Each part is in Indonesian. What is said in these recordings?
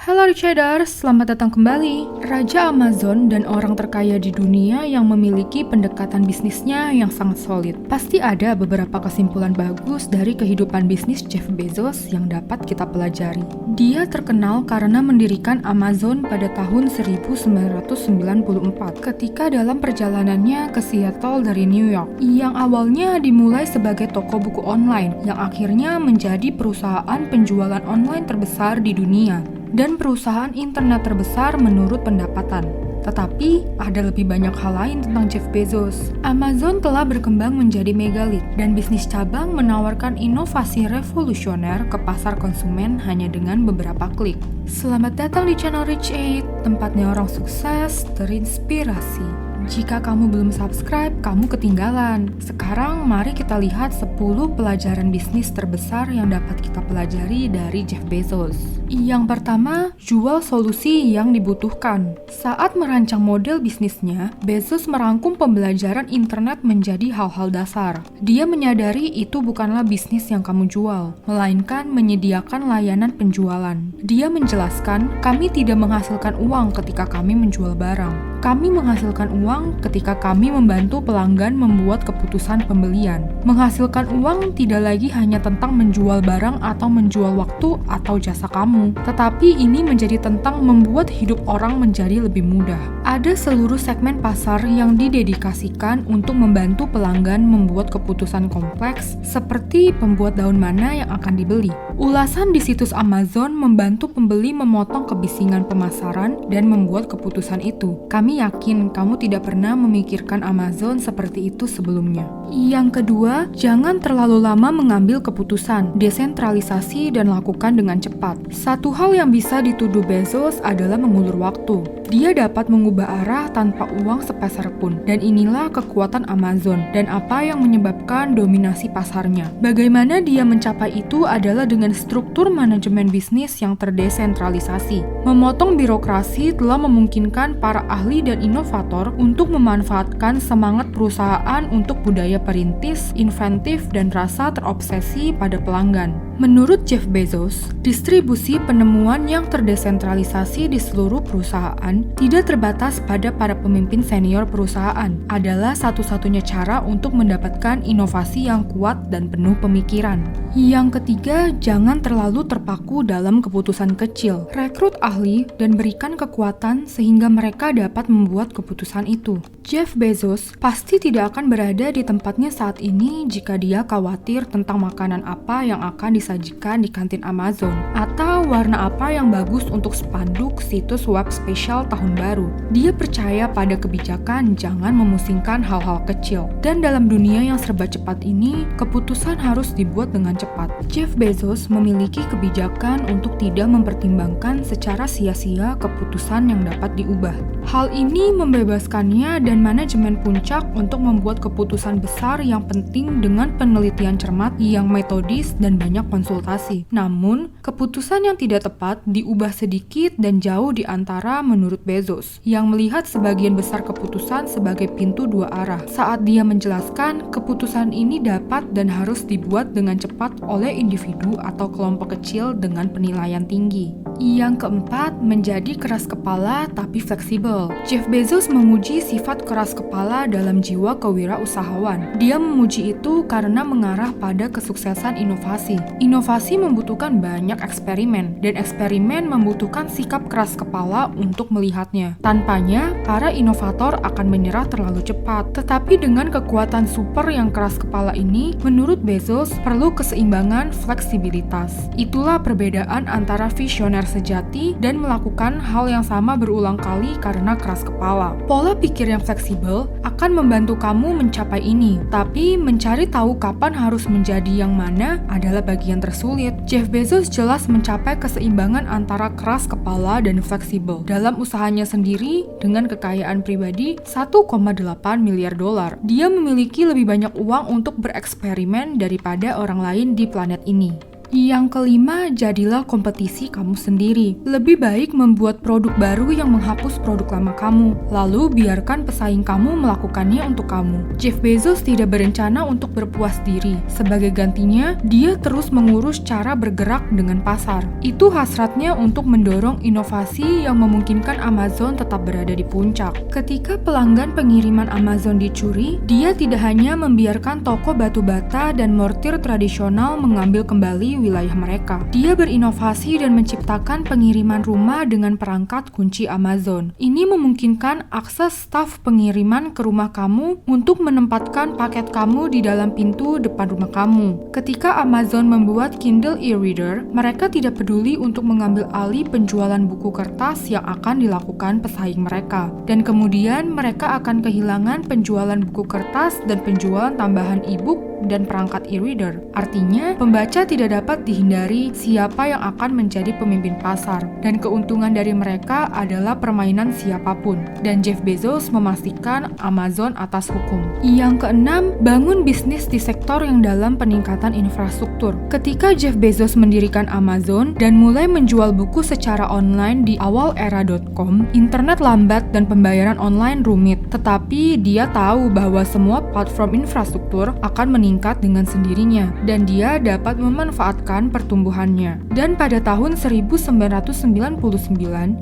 Halo Traders, selamat datang kembali. Raja Amazon dan orang terkaya di dunia yang memiliki pendekatan bisnisnya yang sangat solid. Pasti ada beberapa kesimpulan bagus dari kehidupan bisnis Jeff Bezos yang dapat kita pelajari. Dia terkenal karena mendirikan Amazon pada tahun 1994 ketika dalam perjalanannya ke Seattle dari New York, yang awalnya dimulai sebagai toko buku online yang akhirnya menjadi perusahaan penjualan online terbesar di dunia dan perusahaan internet terbesar menurut pendapatan. Tetapi, ada lebih banyak hal lain tentang Jeff Bezos. Amazon telah berkembang menjadi megalit, dan bisnis cabang menawarkan inovasi revolusioner ke pasar konsumen hanya dengan beberapa klik. Selamat datang di channel Rich 8, tempatnya orang sukses terinspirasi. Jika kamu belum subscribe, kamu ketinggalan. Sekarang mari kita lihat 10 pelajaran bisnis terbesar yang dapat kita pelajari dari Jeff Bezos. Yang pertama, jual solusi yang dibutuhkan. Saat merancang model bisnisnya, Bezos merangkum pembelajaran internet menjadi hal-hal dasar. Dia menyadari itu bukanlah bisnis yang kamu jual, melainkan menyediakan layanan penjualan. Dia menjelaskan, kami tidak menghasilkan uang ketika kami menjual barang. Kami menghasilkan uang ketika kami membantu pelanggan membuat keputusan pembelian. Menghasilkan uang tidak lagi hanya tentang menjual barang atau menjual waktu atau jasa kamu, tetapi ini menjadi tentang membuat hidup orang menjadi lebih mudah. Ada seluruh segmen pasar yang didedikasikan untuk membantu pelanggan membuat keputusan kompleks seperti pembuat daun mana yang akan dibeli. Ulasan di situs Amazon membantu pembeli memotong kebisingan pemasaran dan membuat keputusan itu. Kami yakin kamu tidak pernah memikirkan Amazon seperti itu sebelumnya. Yang kedua, jangan terlalu lama mengambil keputusan. Desentralisasi dan lakukan dengan cepat. Satu hal yang bisa dituduh Bezos adalah mengulur waktu. Dia dapat mengubah arah tanpa uang sepeser pun. Dan inilah kekuatan Amazon dan apa yang menyebabkan dominasi pasarnya. Bagaimana dia mencapai itu adalah dengan struktur manajemen bisnis yang terdesentralisasi. Memotong birokrasi telah memungkinkan para ahli dan inovator untuk memanfaatkan semangat perusahaan untuk budaya perintis, inventif, dan rasa terobsesi pada pelanggan. Menurut Jeff Bezos, distribusi penemuan yang terdesentralisasi di seluruh perusahaan tidak terbatas pada para pemimpin senior perusahaan, adalah satu-satunya cara untuk mendapatkan inovasi yang kuat dan penuh pemikiran. Yang ketiga, jangan terlalu terpaku dalam keputusan kecil. Rekrut ahli dan berikan kekuatan sehingga mereka dapat membuat keputusan itu. Jeff Bezos pasti tidak akan berada di tempatnya saat ini jika dia khawatir tentang makanan apa yang akan disajikan di kantin Amazon atau warna apa yang bagus untuk spanduk situs web spesial tahun baru. Dia percaya pada kebijakan jangan memusingkan hal-hal kecil. Dan dalam dunia yang serba cepat ini, keputusan harus dibuat dengan cepat. Jeff Bezos memiliki kebijakan untuk tidak mempertimbangkan secara sia-sia keputusan yang dapat diubah. Hal ini membebaskannya dan manajemen puncak untuk membuat keputusan besar yang penting dengan penelitian cermat yang metodis dan banyak konsultasi. Namun, keputusan yang tidak tepat diubah sedikit dan jauh di antara menurut Bezos, yang melihat sebagian besar keputusan sebagai pintu dua arah. Saat dia menjelaskan, keputusan ini dapat dan harus dibuat dengan cepat oleh individu atau kelompok kecil dengan penilaian tinggi. Yang keempat, menjadi keras kepala tapi fleksibel. Jeff Bezos memuji sifat keras kepala dalam jiwa kewirausahawan. Dia memuji itu karena mengarah pada kesuksesan inovasi. Inovasi membutuhkan banyak eksperimen, dan eksperimen membutuhkan sikap keras kepala untuk melihatnya. Tanpanya, para inovator akan menyerah terlalu cepat. Tetapi dengan kekuatan super yang keras kepala ini, menurut Bezos, perlu keseimbangan fleksibilitas. Itulah perbedaan antara visioner sejati dan melakukan hal yang sama berulang kali karena keras kepala. Pola pikir yang fleksibel akan membantu kamu mencapai ini, tapi mencari tahu kapan harus menjadi yang mana adalah bagian tersulit. Jeff Bezos jelas mencapai keseimbangan antara keras kepala dan fleksibel dalam usahanya sendiri dengan kekayaan pribadi 1,8 miliar dolar. Dia memiliki lebih banyak uang untuk bereksperimen daripada orang lain di planet ini. Yang kelima, jadilah kompetisi kamu sendiri. Lebih baik membuat produk baru yang menghapus produk lama kamu, lalu biarkan pesaing kamu melakukannya untuk kamu. Jeff Bezos tidak berencana untuk berpuas diri. Sebagai gantinya, dia terus mengurus cara bergerak dengan pasar. Itu hasratnya untuk mendorong inovasi yang memungkinkan Amazon tetap berada di puncak. Ketika pelanggan pengiriman Amazon dicuri, dia tidak hanya membiarkan toko batu bata dan mortir tradisional mengambil kembali wilayah mereka. Dia berinovasi dan menciptakan pengiriman rumah dengan perangkat kunci Amazon. Ini memungkinkan akses staf pengiriman ke rumah kamu untuk menempatkan paket kamu di dalam pintu depan rumah kamu. Ketika Amazon membuat Kindle e-reader, mereka tidak peduli untuk mengambil alih penjualan buku kertas yang akan dilakukan pesaing mereka. Dan kemudian mereka akan kehilangan penjualan buku kertas dan penjualan tambahan e-book dan perangkat e-reader. Artinya, pembaca tidak dapat dihindari siapa yang akan menjadi pemimpin pasar, dan keuntungan dari mereka adalah permainan siapapun. Dan Jeff Bezos memastikan Amazon atas hukum. Yang keenam, bangun bisnis di sektor yang dalam peningkatan infrastruktur. Ketika Jeff Bezos mendirikan Amazon dan mulai menjual buku secara online di awal era .com, internet lambat dan pembayaran online rumit. Tetapi dia tahu bahwa semua platform infrastruktur akan meningkat dengan sendirinya, dan dia dapat memanfaatkan pertumbuhannya. Dan pada tahun 1999,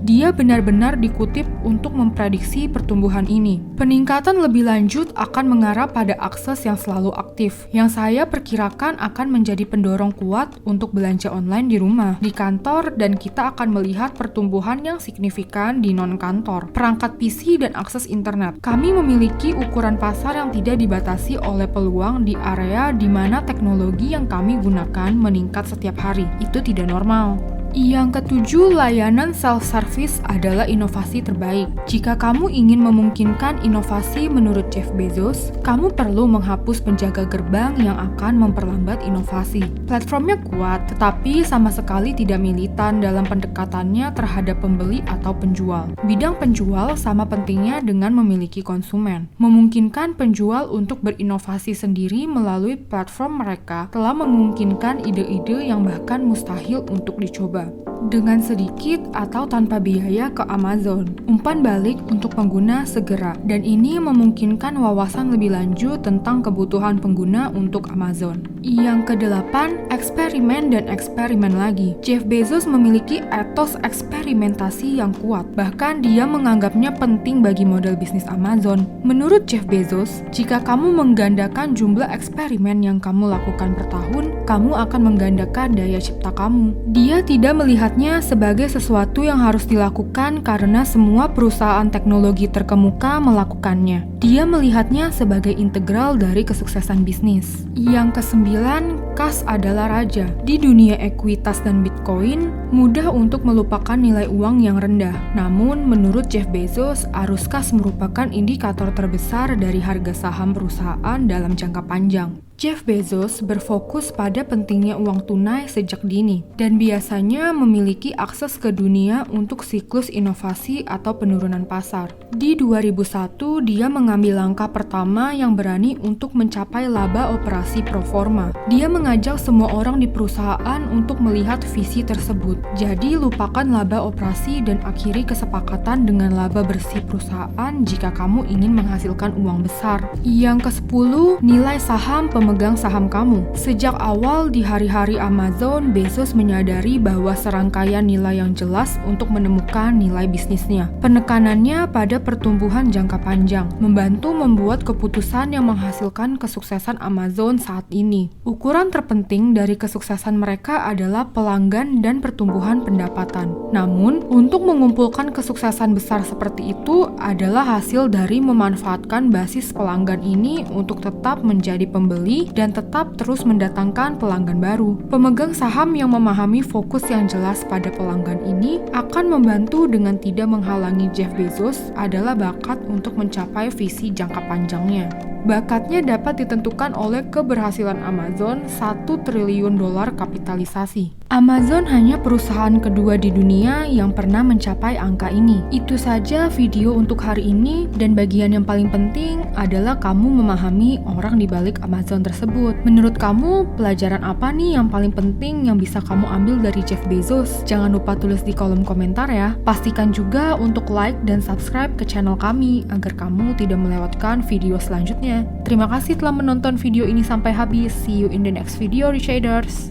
dia benar-benar dikutip untuk memprediksi pertumbuhan ini. Peningkatan lebih lanjut akan mengarah pada akses yang selalu aktif, yang saya perkirakan akan menjadi pendorong kuat untuk belanja online di rumah, di kantor, dan kita akan melihat pertumbuhan yang signifikan di non-kantor, perangkat PC, dan akses internet. Kami memiliki ukuran pasar yang tidak dibatasi oleh peluang di area di mana teknologi yang kami gunakan meningkat setiap hari. Itu tidak normal. Yang ketujuh, layanan self-service adalah inovasi terbaik. Jika kamu ingin memungkinkan inovasi menurut Jeff Bezos, kamu perlu menghapus penjaga gerbang yang akan memperlambat inovasi. Platformnya kuat, tetapi sama sekali tidak militan dalam pendekatannya terhadap pembeli atau penjual. Bidang penjual sama pentingnya dengan memiliki konsumen. Memungkinkan penjual untuk berinovasi sendiri melalui platform mereka telah memungkinkan ide-ide yang bahkan mustahil untuk dicoba. Dengan sedikit atau tanpa biaya ke Amazon, umpan balik untuk pengguna segera, dan ini memungkinkan wawasan lebih lanjut tentang kebutuhan pengguna untuk Amazon. Yang kedelapan, eksperimen dan eksperimen lagi. Jeff Bezos memiliki etos eksperimentasi yang kuat, bahkan dia menganggapnya penting bagi model bisnis Amazon. Menurut Jeff Bezos, jika kamu menggandakan jumlah eksperimen yang kamu lakukan per tahun, kamu akan menggandakan daya cipta kamu. Dia tidak melihatnya sebagai sesuatu yang harus dilakukan karena semua perusahaan teknologi terkemuka melakukannya. Dia melihatnya sebagai integral dari kesuksesan bisnis. Yang kesembilan, kas adalah raja. Di dunia ekuitas dan Bitcoin, mudah untuk melupakan nilai uang yang rendah. Namun, menurut Jeff Bezos, arus kas merupakan indikator terbesar dari harga saham perusahaan dalam jangka panjang. Jeff Bezos berfokus pada pentingnya uang tunai sejak dini, dan biasanya memiliki akses ke dunia untuk siklus inovasi atau penurunan pasar. Di 2001, dia mengambil langkah pertama yang berani untuk mencapai laba operasi pro forma. Dia mengajak semua orang di perusahaan untuk melihat visi tersebut. Jadi, lupakan laba operasi dan akhiri kesepakatan dengan laba bersih perusahaan jika kamu ingin menghasilkan uang besar. Yang ke-10, nilai saham pemegang saham kamu. Sejak awal di hari-hari Amazon, Bezos menyadari bahwa serangkaian nilai yang jelas untuk menemukan nilai bisnisnya. Penekanannya pada pertumbuhan jangka panjang, membantu membuat keputusan yang menghasilkan kesuksesan Amazon saat ini. Ukuran terpenting dari kesuksesan mereka adalah pelanggan dan pertumbuhan pendapatan. Namun, untuk mengumpulkan kesuksesan besar seperti itu adalah hasil dari memanfaatkan basis pelanggan ini untuk tetap menjadi pembeli dan tetap terus mendatangkan pelanggan baru. Pemegang saham yang memahami fokus yang jelas pada pelanggan ini akan membantu dengan tidak menghalangi Jeff Bezos adalah bakat untuk mencapai visi jangka panjangnya. Bakatnya dapat ditentukan oleh keberhasilan Amazon $1 triliun kapitalisasi. Amazon hanya perusahaan kedua di dunia yang pernah mencapai angka ini. Itu saja video untuk hari ini, dan bagian yang paling penting adalah kamu memahami orang di balik Amazon tersebut. Menurut kamu, pelajaran apa nih yang paling penting yang bisa kamu ambil dari Jeff Bezos? Jangan lupa tulis di kolom komentar ya. Pastikan juga untuk like dan subscribe ke channel kami agar kamu tidak melewatkan video selanjutnya. Terima kasih telah menonton video ini sampai habis. See you in the next video, Richarders.